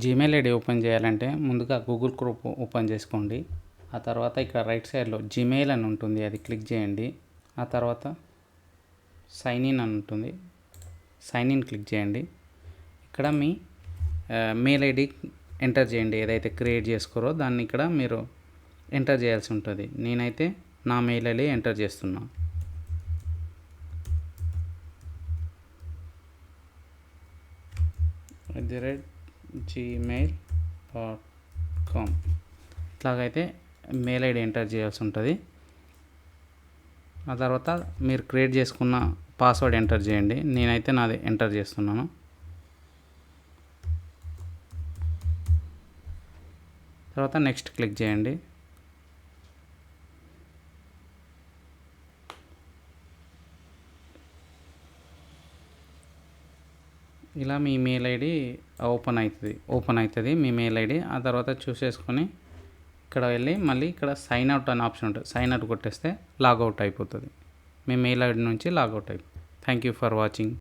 Gmail ID open చేయాలంటే ముందుగా Google chrome open చేసుకోండి. ఆ తర్వాత ఇక్కడ రైట్ సైడ్లో జీమెయిల్ అని ఉంటుంది, అది క్లిక్ చేయండి. ఆ తర్వాత సైన్ ఇన్ అని ఉంటుంది, సైన్ ఇన్ క్లిక్ చేయండి. ఇక్కడ మీ మెయిల్ ఐడి ఎంటర్ చేయండి, ఏదైతే క్రియేట్ చేసుకోరో దాన్ని ఇక్కడ మీరు ఎంటర్ చేయాల్సి ఉంటుంది. నేనైతే నా మెయిల్ ఐడి ఎంటర్ చేస్తున్నా. gmail.com ఇట్లాగైతే మెయిల్ ఐడి ఎంటర్ చేయాల్సి ఉంటుంది. ఆ తర్వాత మీరు క్రియేట్ చేసుకున్న పాస్వర్డ్ ఎంటర్ చేయండి. నేనైతే నాది ఎంటర్ చేస్తున్నాను. తర్వాత నెక్స్ట్ క్లిక్ చేయండి. ఇలా మీ మెయిల్ ఐడి ఓపెన్ అవుతుంది మీ మెయిల్ ఐడి. ఆ తర్వాత చూసేసుకొని ఇక్కడ వెళ్ళి మళ్ళీ ఇక్కడ సైన్ అవుట్ అనే ఆప్షన్ ఉంటుంది, సైన్ అవుట్ కొట్టేస్తే లాగౌట్ అయిపోతుంది. మీ మెయిల్ ఐడి నుంచి లాగౌట్ అయిపోతుంది. Thank you for watching.